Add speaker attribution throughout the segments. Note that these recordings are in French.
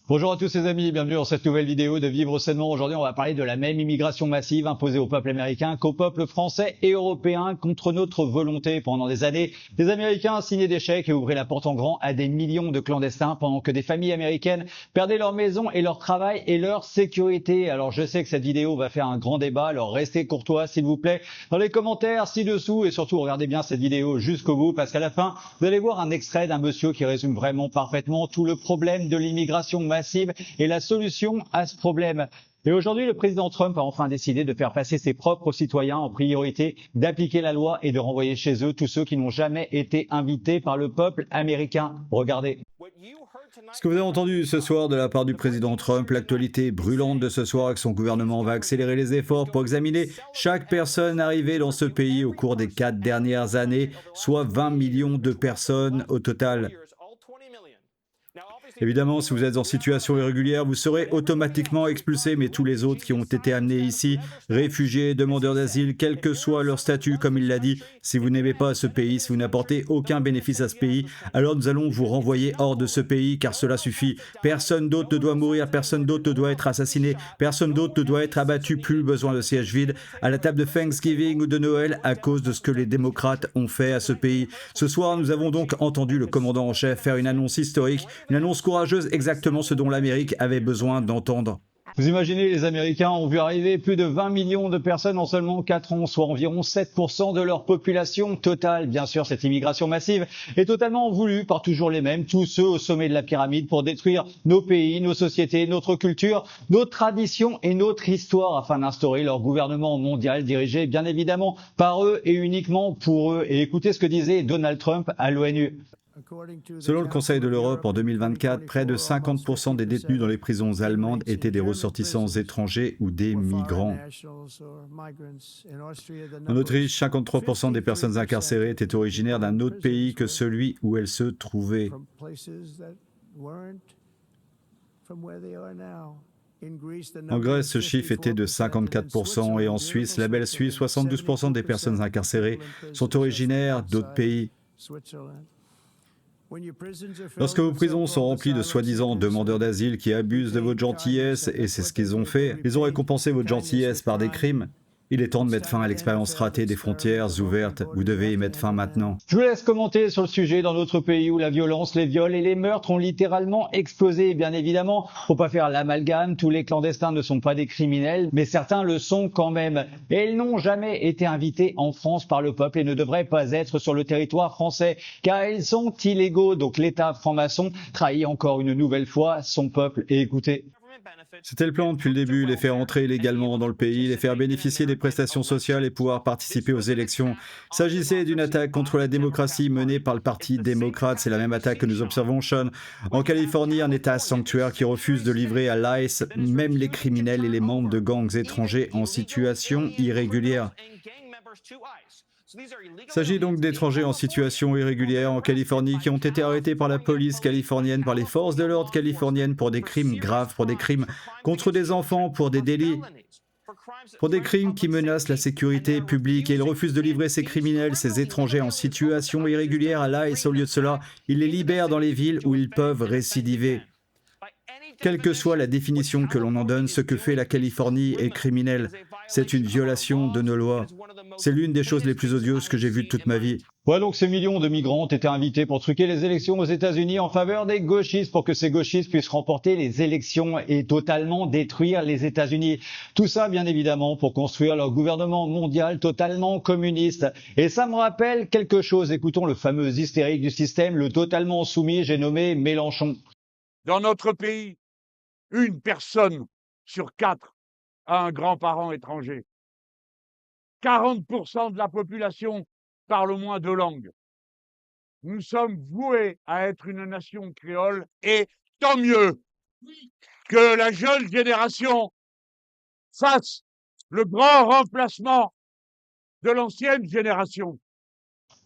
Speaker 1: Bonjour à tous les amis, bienvenue dans cette nouvelle vidéo de Vivre Sainement. Aujourd'hui, on va parler de la même immigration massive imposée au peuple américain qu'au peuple français et européen contre notre volonté. Pendant des années, les Américains signaient des chèques et ouvraient la porte en grand à des millions de clandestins pendant que des familles américaines perdaient leur maison et leur travail et leur sécurité. Alors je sais que cette vidéo va faire un grand débat, alors restez courtois s'il vous plaît dans les commentaires ci-dessous et surtout regardez bien cette vidéo jusqu'au bout parce qu'à la fin, vous allez voir un extrait d'un monsieur qui résume vraiment parfaitement tout le problème de l'immigration massive et la solution à ce problème. Et aujourd'hui, le président Trump a enfin décidé de faire passer ses propres citoyens en priorité, d'appliquer la loi et de renvoyer chez eux tous ceux qui n'ont jamais été invités par le peuple américain. Regardez.
Speaker 2: Ce que vous avez entendu ce soir de la part du président Trump, l'actualité brûlante de ce soir est que son gouvernement va accélérer les efforts pour examiner chaque personne arrivée dans ce pays au cours des 4 dernières années, soit 20 millions de personnes au total. Évidemment, si vous êtes en situation irrégulière, vous serez automatiquement expulsé, mais tous les autres qui ont été amenés ici, réfugiés, demandeurs d'asile, quel que soit leur statut, comme il l'a dit, si vous n'aimez pas ce pays, si vous n'apportez aucun bénéfice à ce pays, alors nous allons vous renvoyer hors de ce pays, car cela suffit. Personne d'autre ne doit mourir, personne d'autre ne doit être assassiné, personne d'autre ne doit être abattu, plus besoin de sièges vides à la table de Thanksgiving ou de Noël à cause de ce que les démocrates ont fait à ce pays. Ce soir, nous avons donc entendu le commandant en chef faire une annonce historique, une annonce courageuse, exactement ce dont l'Amérique avait besoin d'entendre.
Speaker 1: Vous imaginez, les Américains ont vu arriver plus de 20 millions de personnes en seulement 4 ans, soit environ 7% de leur population totale. Bien sûr, cette immigration massive est totalement voulue par toujours les mêmes, tous ceux au sommet de la pyramide pour détruire nos pays, nos sociétés, notre culture, nos traditions et notre histoire afin d'instaurer leur gouvernement mondial dirigé bien évidemment par eux et uniquement pour eux. Et écoutez ce que disait Donald Trump à l'ONU.
Speaker 2: Selon le Conseil de l'Europe, en 2024, près de 50% des détenus dans les prisons allemandes étaient des ressortissants étrangers ou des migrants. En Autriche, 53% des personnes incarcérées étaient originaires d'un autre pays que celui où elles se trouvaient. En Grèce, ce chiffre était de 54% et en Suisse, la belle Suisse, 72% des personnes incarcérées sont originaires d'autres pays. Lorsque vos prisons sont remplies de soi-disant demandeurs d'asile qui abusent de votre gentillesse, et c'est ce qu'ils ont fait, ils ont récompensé votre gentillesse par des crimes, il est temps de mettre fin à l'expérience ratée des frontières ouvertes. Vous devez y mettre fin maintenant.
Speaker 1: Je vous laisse commenter sur le sujet dans notre pays où la violence, les viols et les meurtres ont littéralement explosé. Bien évidemment, faut pas faire l'amalgame, tous les clandestins ne sont pas des criminels, mais certains le sont quand même. Et ils n'ont jamais été invités en France par le peuple et ne devraient pas être sur le territoire français, car ils sont illégaux. Donc l'État franc-maçon trahit encore une nouvelle fois son peuple. Et écoutez.
Speaker 2: C'était le plan depuis le début, les faire entrer illégalement dans le pays, les faire bénéficier des prestations sociales et pouvoir participer aux élections. Il s'agissait d'une attaque contre la démocratie menée par le Parti démocrate. C'est la même attaque que nous observons, Sean. En Californie, un État sanctuaire qui refuse de livrer à l'ICE même les criminels et les membres de gangs étrangers en situation irrégulière. Il s'agit donc d'étrangers en situation irrégulière en Californie qui ont été arrêtés par la police californienne, par les forces de l'ordre californiennes pour des crimes graves, pour des crimes contre des enfants, pour des délits, pour des crimes qui menacent la sécurité publique. Et ils refusent de livrer ces criminels, ces étrangers en situation irrégulière à l'ICE. Au lieu de cela, ils les libèrent dans les villes où ils peuvent récidiver. Quelle que soit la définition que l'on en donne, ce que fait la Californie est criminel. C'est une violation de nos lois. C'est l'une des choses les plus odieuses que j'ai vues de toute ma vie.
Speaker 1: Ouais, donc ces millions de migrants ont été invités pour truquer les élections aux États-Unis en faveur des gauchistes pour que ces gauchistes puissent remporter les élections et totalement détruire les États-Unis. Tout ça, bien évidemment, pour construire leur gouvernement mondial totalement communiste. Et ça me rappelle quelque chose. Écoutons le fameux hystérique du système, le totalement soumis, j'ai nommé Mélenchon.
Speaker 3: Dans notre pays, une personne sur 4 a un grand-parent étranger. 40% de la population parle au moins 2 langues. Nous sommes voués à être une nation créole et tant mieux que la jeune génération fasse le grand remplacement de l'ancienne génération.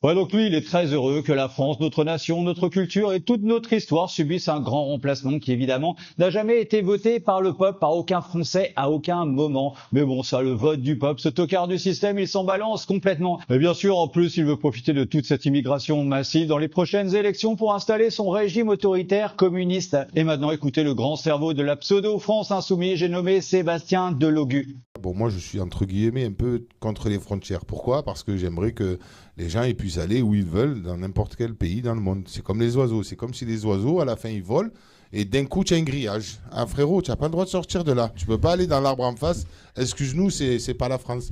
Speaker 1: Ouais, donc lui, il est très heureux que la France, notre nation, notre culture et toute notre histoire subissent un grand remplacement qui, évidemment, n'a jamais été voté par le peuple, par aucun Français, à aucun moment. Mais bon, ça, le vote du peuple, ce tocard du système, il s'en balance complètement. Mais bien sûr, en plus, il veut profiter de toute cette immigration massive dans les prochaines élections pour installer son régime autoritaire communiste. Et maintenant, écoutez le grand cerveau de la pseudo-France insoumise, j'ai nommé Sébastien Delogu.
Speaker 4: Bon, moi, je suis entre guillemets un peu contre les frontières. Pourquoi? Parce que j'aimerais que les gens ils puissent aller où ils veulent, dans n'importe quel pays dans le monde. C'est comme les oiseaux. C'est comme si les oiseaux, à la fin, ils volent et d'un coup, tu as un grillage. Ah, frérot, tu n'as pas le droit de sortir de là. Tu peux pas aller dans l'arbre en face. Excuse-nous, c'est pas la France.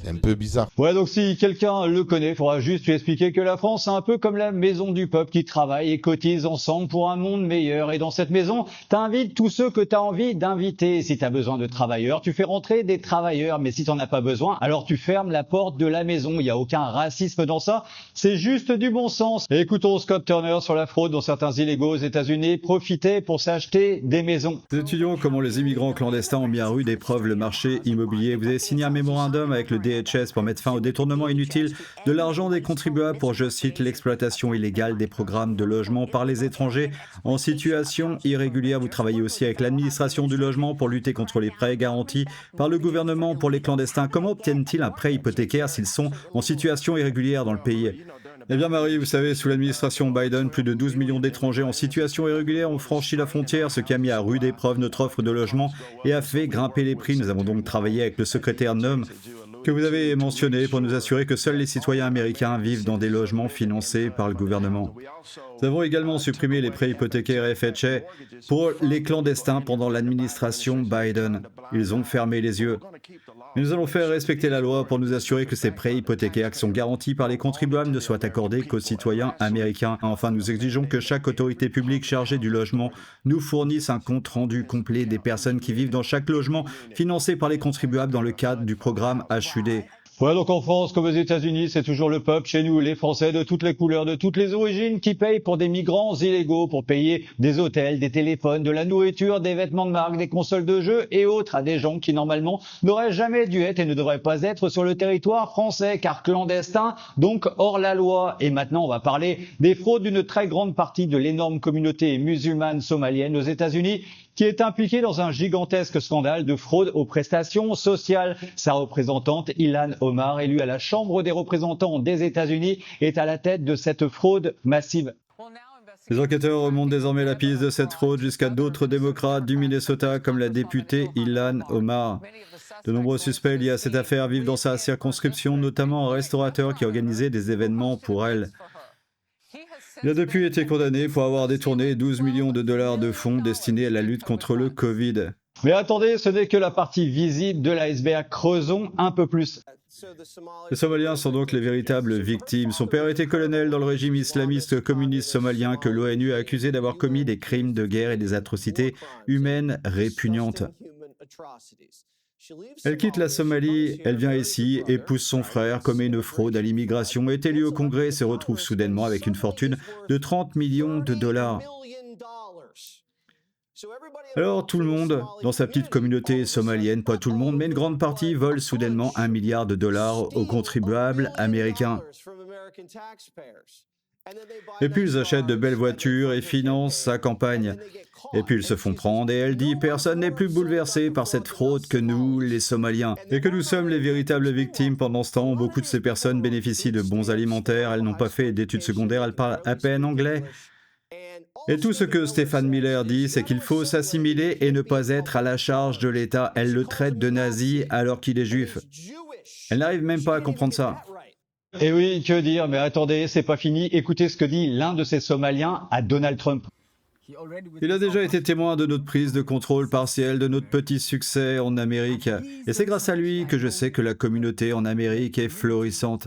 Speaker 4: C'est un peu bizarre.
Speaker 1: Ouais, donc si quelqu'un le connaît, il faudra juste lui expliquer que la France, c'est un peu comme la maison du peuple qui travaille et cotise ensemble pour un monde meilleur. Et dans cette maison, t'invites tous ceux que t'as envie d'inviter. Si t'as besoin de travailleurs, tu fais rentrer des travailleurs. Mais si t'en as pas besoin, alors tu fermes la porte de la maison. Il n'y a aucun racisme dans ça. C'est juste du bon sens. Et écoutons Scott Turner sur la fraude dont certains illégaux aux États-Unis profitaient pour s'acheter des maisons.
Speaker 2: Nous étudions comment les immigrants clandestins ont mis à rude épreuve le marché immobilier. Vous avez signé un mémorandum avec le DHS pour mettre fin au détournement inutile de l'argent des contribuables pour, je cite, l'exploitation illégale des programmes de logement par les étrangers en situation irrégulière. Vous travaillez aussi avec l'administration du logement pour lutter contre les prêts garantis par le gouvernement pour les clandestins. Comment obtiennent-ils un prêt hypothécaire s'ils sont en situation irrégulière dans le pays ? Eh bien Marie, vous savez, sous l'administration Biden, plus de 12 millions d'étrangers en situation irrégulière ont franchi la frontière, ce qui a mis à rude épreuve notre offre de logement et a fait grimper les prix. Nous avons donc travaillé avec le secrétaire Nome que vous avez mentionné pour nous assurer que seuls les citoyens américains vivent dans des logements financés par le gouvernement. Nous avons également supprimé les prêts hypothécaires FHA pour les clandestins pendant l'administration Biden. Ils ont fermé les yeux. Mais nous allons faire respecter la loi pour nous assurer que ces prêts hypothécaires qui sont garantis par les contribuables ne soient accordés qu'aux citoyens américains. Enfin, nous exigeons que chaque autorité publique chargée du logement nous fournisse un compte rendu complet des personnes qui vivent dans chaque logement financé par les contribuables dans le cadre du programme HUD.
Speaker 1: Ouais, donc en France, comme aux États-Unis, c'est toujours le peuple, chez nous, les Français de toutes les couleurs, de toutes les origines, qui payent pour des migrants illégaux, pour payer des hôtels, des téléphones, de la nourriture, des vêtements de marque, des consoles de jeux et autres à des gens qui, normalement, n'auraient jamais dû être et ne devraient pas être sur le territoire français, car clandestins, donc hors la loi. Et maintenant, on va parler des fraudes d'une très grande partie de l'énorme communauté musulmane somalienne aux États-Unis, qui est impliquée dans un gigantesque scandale de fraude aux prestations sociales. Sa représentante, Ilhan Omar, élue à la Chambre des représentants des États-Unis, est à la tête de cette fraude massive.
Speaker 2: Les enquêteurs remontent désormais la piste de cette fraude jusqu'à d'autres démocrates du Minnesota, comme la députée Ilhan Omar. De nombreux suspects liés à cette affaire vivent dans sa circonscription, notamment un restaurateur qui organisait des événements pour elle. Il a depuis été condamné pour avoir détourné 12 millions de dollars de fonds destinés à la lutte contre le Covid.
Speaker 1: Mais attendez, ce n'est que la partie visible de l'iceberg. Creusons un peu plus.
Speaker 2: Les Somaliens sont donc les véritables victimes. Son père était colonel dans le régime islamiste communiste somalien que l'ONU a accusé d'avoir commis des crimes de guerre et des atrocités humaines répugnantes. Elle quitte la Somalie, elle vient ici, épouse son frère, commet une fraude à l'immigration, est élue au Congrès et se retrouve soudainement avec une fortune de 30 millions de dollars. Alors tout le monde, dans sa petite communauté somalienne, pas tout le monde, mais une grande partie, vole soudainement 1 milliard de dollars aux contribuables américains. Et puis ils achètent de belles voitures et financent sa campagne. Et puis ils se font prendre et elle dit « Personne n'est plus bouleversé par cette fraude que nous, les Somaliens. » Et que nous sommes les véritables victimes. Pendant ce temps, beaucoup de ces personnes bénéficient de bons alimentaires, elles n'ont pas fait d'études secondaires, elles parlent à peine anglais. Et tout ce que Stéphane Miller dit, c'est qu'il faut s'assimiler et ne pas être à la charge de l'État. Elle le traite de nazi alors qu'il est juif. Elle n'arrive même pas à comprendre ça.
Speaker 1: Et oui, que dire, mais attendez, c'est pas fini. Écoutez ce que dit l'un de ces Somaliens à Donald Trump.
Speaker 2: Il a déjà été témoin de notre prise de contrôle partielle, de notre petit succès en Amérique. Et c'est grâce à lui que je sais que la communauté en Amérique est florissante.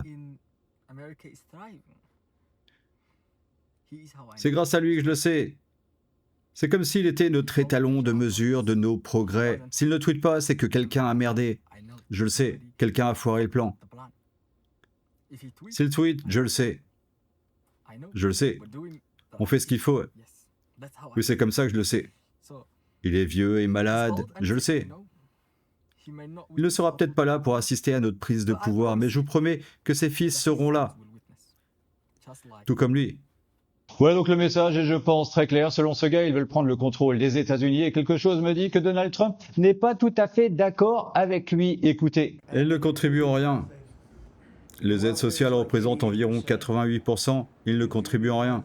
Speaker 2: C'est grâce à lui que je le sais. C'est comme s'il était notre étalon de mesure de nos progrès. S'il ne tweete pas, c'est que quelqu'un a merdé. Je le sais, quelqu'un a foiré le plan. S'il tweet, je le sais. Je le sais. On fait ce qu'il faut. Oui, c'est comme ça que je le sais. Il est vieux et malade, je le sais. Il ne sera peut-être pas là pour assister à notre prise de pouvoir, mais je vous promets que ses fils seront là. tout comme lui.
Speaker 1: Ouais, donc le message est, je pense, très clair. Selon ce gars, ils veulent prendre le contrôle des États-Unis et quelque chose me dit que Donald Trump n'est pas tout à fait d'accord avec lui. Écoutez.
Speaker 2: Elle ne contribue en rien. Les aides sociales représentent environ 88%. Ils ne contribuent en rien.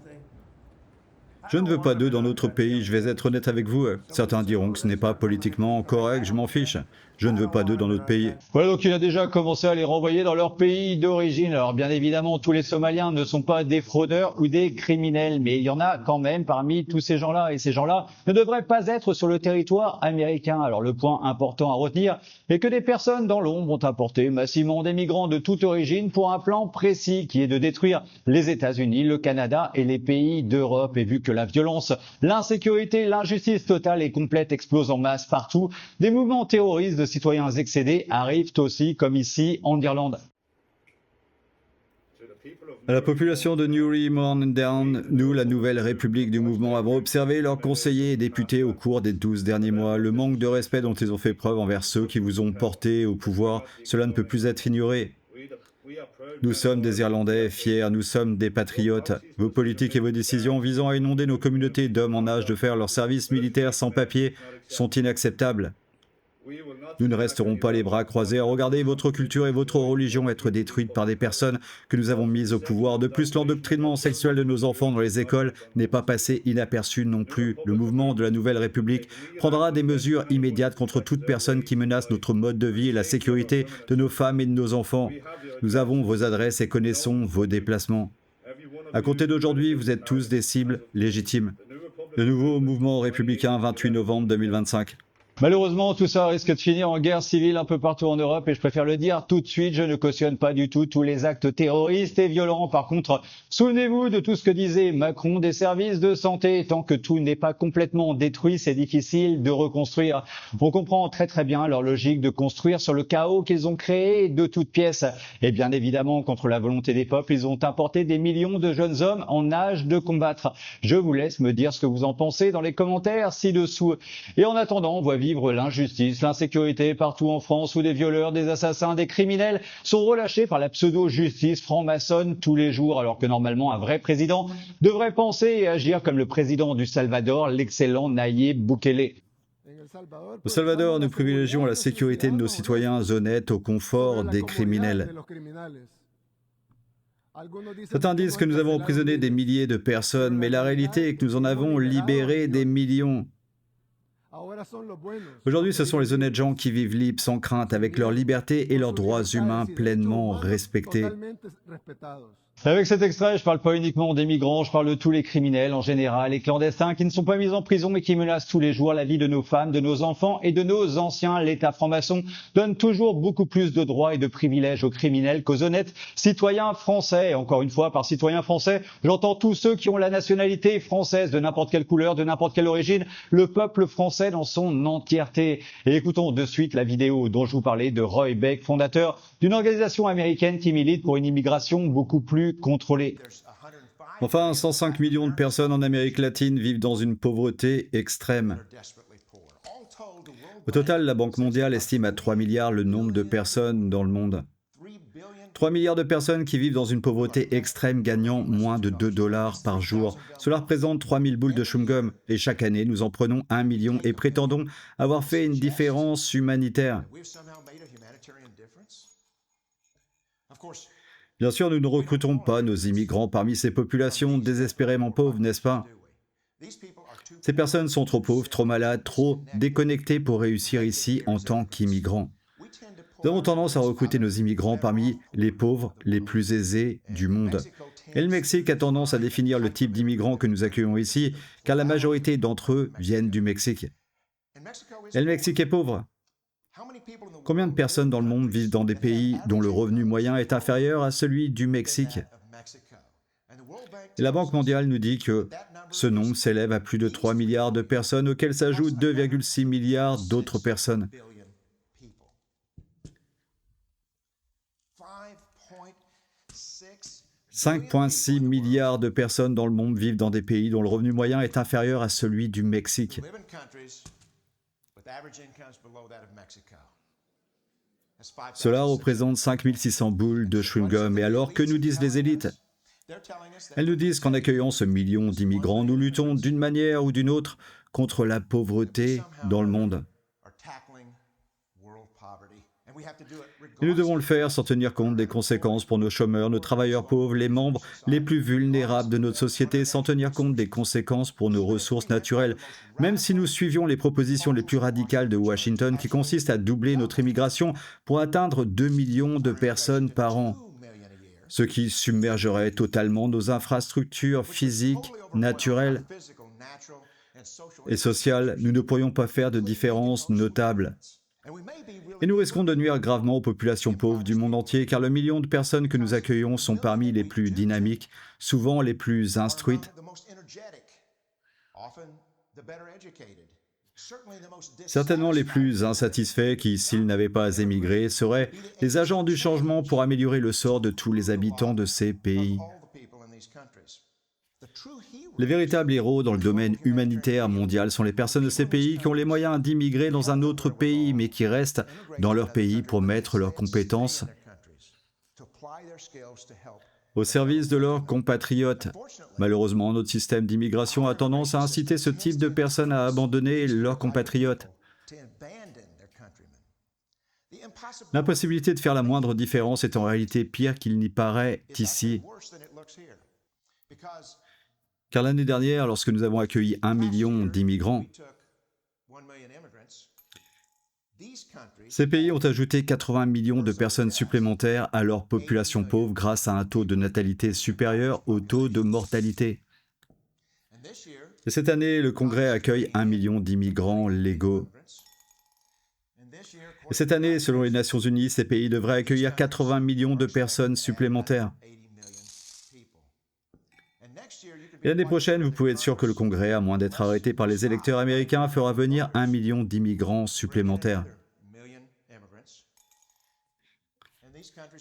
Speaker 2: Je ne veux pas d'eux dans notre pays, je vais être honnête avec vous. Certains diront que ce n'est pas politiquement correct, je m'en fiche. Je ne veux pas d'eux dans notre pays.
Speaker 1: Voilà, donc il a déjà commencé à les renvoyer dans leur pays d'origine. Alors bien évidemment, tous les Somaliens ne sont pas des fraudeurs ou des criminels, mais il y en a quand même parmi tous ces gens-là. Et ces gens-là ne devraient pas être sur le territoire américain. Alors le point important à retenir est que des personnes dans l'ombre ont apporté massivement des migrants de toute origine pour un plan précis qui est de détruire les États-Unis, le Canada et les pays d'Europe. Et vu que la violence, l'insécurité, l'injustice totale et complète explosent en masse partout, des mouvements terroristes de citoyens excédés arrivent aussi, comme ici en Irlande.
Speaker 2: À la population de Newry, Down, nous, la nouvelle République du mouvement, avons observé leurs conseillers et députés au cours des 12 derniers mois. Le manque de respect dont ils ont fait preuve envers ceux qui vous ont porté au pouvoir, cela ne peut plus être ignoré. Nous sommes des Irlandais fiers, nous sommes des patriotes. Vos politiques et vos décisions visant à inonder nos communautés d'hommes en âge de faire leur service militaire sans papier sont inacceptables. Nous ne resterons pas les bras croisés à regarder votre culture et votre religion être détruites par des personnes que nous avons mises au pouvoir. De plus, l'endoctrinement sexuel de nos enfants dans les écoles n'est pas passé inaperçu non plus. Le mouvement de la Nouvelle République prendra des mesures immédiates contre toute personne qui menace notre mode de vie et la sécurité de nos femmes et de nos enfants. Nous avons vos adresses et connaissons vos déplacements. À compter d'aujourd'hui, vous êtes tous des cibles légitimes. Le nouveau mouvement républicain, 28 novembre 2025.
Speaker 1: Malheureusement, tout ça risque de finir en guerre civile un peu partout en Europe et je préfère le dire tout de suite, je ne cautionne pas du tout tous les actes terroristes et violents. Par contre, souvenez-vous de tout ce que disait Macron des services de santé. Tant que tout n'est pas complètement détruit, c'est difficile de reconstruire. On comprend très bien leur logique de construire sur le chaos qu'ils ont créé de toutes pièces. Et bien évidemment, contre la volonté des peuples, ils ont importé des millions de jeunes hommes en âge de combattre. Je vous laisse me dire ce que vous en pensez dans les commentaires ci-dessous. Et en attendant, on voit vivre l'injustice, l'insécurité partout en France où des violeurs, des assassins, des criminels sont relâchés par la pseudo-justice franc-maçonne tous les jours, alors que normalement un vrai président devrait penser et agir comme le président du Salvador, l'excellent Nayib Bukele.
Speaker 2: Au Salvador, nous privilégions la sécurité de nos citoyens honnêtes au confort des criminels. Certains disent que nous avons emprisonné des milliers de personnes, mais la réalité est que nous en avons libéré des millions. Aujourd'hui, ce sont les honnêtes gens qui vivent libres, sans crainte, avec leur liberté et leurs droits humains pleinement respectés.
Speaker 1: Avec cet extrait, je parle pas uniquement des migrants, je parle de tous les criminels en général, les clandestins qui ne sont pas mis en prison mais qui menacent tous les jours la vie de nos femmes, de nos enfants et de nos anciens. L'État franc-maçon donne toujours beaucoup plus de droits et de privilèges aux criminels qu'aux honnêtes citoyens français. Et encore une fois, par citoyens français, j'entends tous ceux qui ont la nationalité française de n'importe quelle couleur, de n'importe quelle origine, le peuple français dans son entièreté. Et écoutons de suite la vidéo dont je vous parlais de Roy Beck, fondateur d'une organisation américaine qui milite pour une immigration beaucoup plus contrôlée.
Speaker 2: Enfin, 105 millions de personnes en Amérique latine vivent dans une pauvreté extrême. Au total, la Banque mondiale estime à 3 milliards le nombre de personnes dans le monde. 3 milliards de personnes qui vivent dans une pauvreté extrême gagnant moins de 2 $ par jour. Cela représente 3000 boules de chewing-gum. Et chaque année, nous en prenons 1 million et prétendons avoir fait une différence humanitaire. Bien sûr, nous ne recrutons pas nos immigrants parmi ces populations désespérément pauvres, n'est-ce pas? Ces personnes sont trop pauvres, trop malades, trop déconnectées pour réussir ici en tant qu'immigrants. Nous avons tendance à recruter nos immigrants parmi les pauvres les plus aisés du monde. Et le Mexique a tendance à définir le type d'immigrants que nous accueillons ici, car la majorité d'entre eux viennent du Mexique. Et le Mexique est pauvre. Combien de personnes dans le monde vivent dans des pays dont le revenu moyen est inférieur à celui du Mexique? Et la Banque mondiale nous dit que ce nombre s'élève à plus de 3 milliards de personnes, auxquelles s'ajoutent 2,6 milliards d'autres personnes. 5,6 milliards de personnes dans le monde vivent dans des pays dont le revenu moyen est inférieur à celui du Mexique. Cela représente 5600 boules de chewing-gum. Et alors, que nous disent les élites? Elles nous disent qu'en accueillant ce million d'immigrants, nous luttons d'une manière ou d'une autre contre la pauvreté dans le monde. Et nous devons le faire sans tenir compte des conséquences pour nos chômeurs, nos travailleurs pauvres, les membres les plus vulnérables de notre société, sans tenir compte des conséquences pour nos ressources naturelles. Même si nous suivions les propositions les plus radicales de Washington, qui consistent à doubler notre immigration pour atteindre 2 millions de personnes par an, ce qui submergerait totalement nos infrastructures physiques, naturelles et sociales, nous ne pourrions pas faire de différence notable. Et nous risquons de nuire gravement aux populations pauvres du monde entier, car le million de personnes que nous accueillons sont parmi les plus dynamiques, souvent les plus instruites, certainement les plus insatisfaits qui, s'ils n'avaient pas émigré, seraient les agents du changement pour améliorer le sort de tous les habitants de ces pays. Les véritables héros dans le domaine humanitaire mondial sont les personnes de ces pays qui ont les moyens d'immigrer dans un autre pays, mais qui restent dans leur pays pour mettre leurs compétences au service de leurs compatriotes. Malheureusement, notre système d'immigration a tendance à inciter ce type de personnes à abandonner leurs compatriotes. L'impossibilité de faire la moindre différence est en réalité pire qu'il n'y paraît ici. Car l'année dernière, lorsque nous avons accueilli 1 million d'immigrants, ces pays ont ajouté 80 millions de personnes supplémentaires à leur population pauvre grâce à un taux de natalité supérieur au taux de mortalité. Et cette année, le Congrès accueille 1 million d'immigrants légaux. Et cette année, selon les Nations Unies, ces pays devraient accueillir 80 millions de personnes supplémentaires. Et l'année prochaine, vous pouvez être sûr que le Congrès, à moins d'être arrêté par les électeurs américains, fera venir 1 million d'immigrants supplémentaires.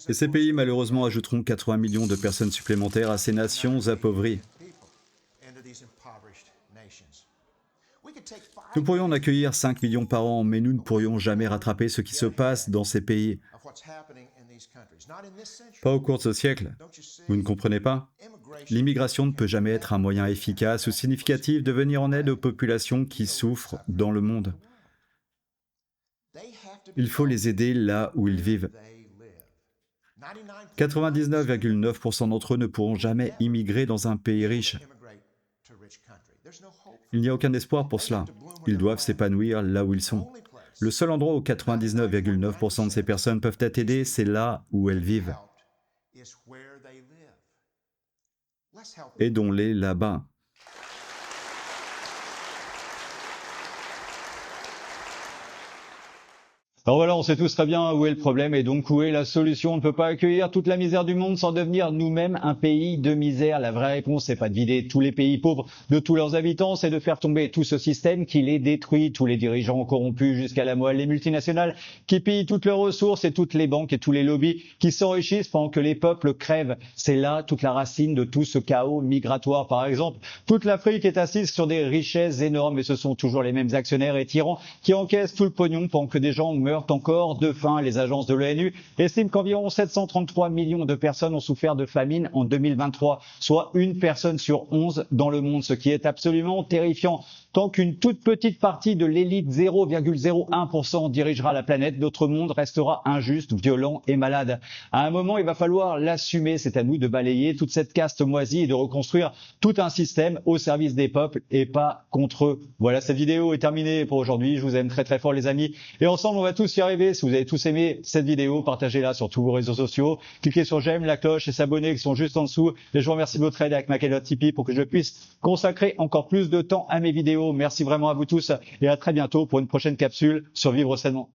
Speaker 2: Et ces pays, malheureusement, ajouteront 80 millions de personnes supplémentaires à ces nations appauvries. Nous pourrions en accueillir 5 millions par an, mais nous ne pourrions jamais rattraper ce qui se passe dans ces pays. Pas au cours de ce siècle. Vous ne comprenez pas? L'immigration ne peut jamais être un moyen efficace ou significatif de venir en aide aux populations qui souffrent dans le monde. Il faut les aider là où ils vivent. 99,9% d'entre eux ne pourront jamais immigrer dans un pays riche. Il n'y a aucun espoir pour cela. Ils doivent s'épanouir là où ils sont. Le seul endroit où 99,9% de ces personnes peuvent être aidées, c'est là où elles vivent. Aidons-les là-bas.
Speaker 1: Alors voilà, on sait tous très bien où est le problème et donc où est la solution. On ne peut pas accueillir toute la misère du monde sans devenir nous-mêmes un pays de misère. La vraie réponse, c'est pas de vider tous les pays pauvres de tous leurs habitants, c'est de faire tomber tout ce système qui les détruit, tous les dirigeants corrompus jusqu'à la moelle, les multinationales qui pillent toutes leurs ressources et toutes les banques et tous les lobbies qui s'enrichissent pendant que les peuples crèvent. C'est là toute la racine de tout ce chaos migratoire. Par exemple, toute l'Afrique est assise sur des richesses énormes et ce sont toujours les mêmes actionnaires et tyrans qui encaissent tout le pognon pendant que des gens meurent encore de faim. Les agences de l'ONU estiment qu'environ 733 millions de personnes ont souffert de famine en 2023, soit une personne sur 11 dans le monde, ce qui est absolument terrifiant. Tant qu'une toute petite partie de l'élite 0,01% dirigera la planète, notre monde restera injuste, violent et malade. À un moment, il va falloir l'assumer. C'est à nous de balayer toute cette caste moisie et de reconstruire tout un système au service des peuples et pas contre eux. Voilà, cette vidéo est terminée pour aujourd'hui. Je vous aime très très fort les amis. Et ensemble, on va tous y arriver. Si vous avez tous aimé cette vidéo, partagez-la sur tous vos réseaux sociaux. Cliquez sur j'aime, la cloche et s'abonner qui sont juste en dessous. Et je vous remercie de votre aide avec ma cagnotte Tipeee pour que je puisse consacrer encore plus de temps à mes vidéos. Merci vraiment à vous tous et à très bientôt pour une prochaine capsule sur Vivre Sainement.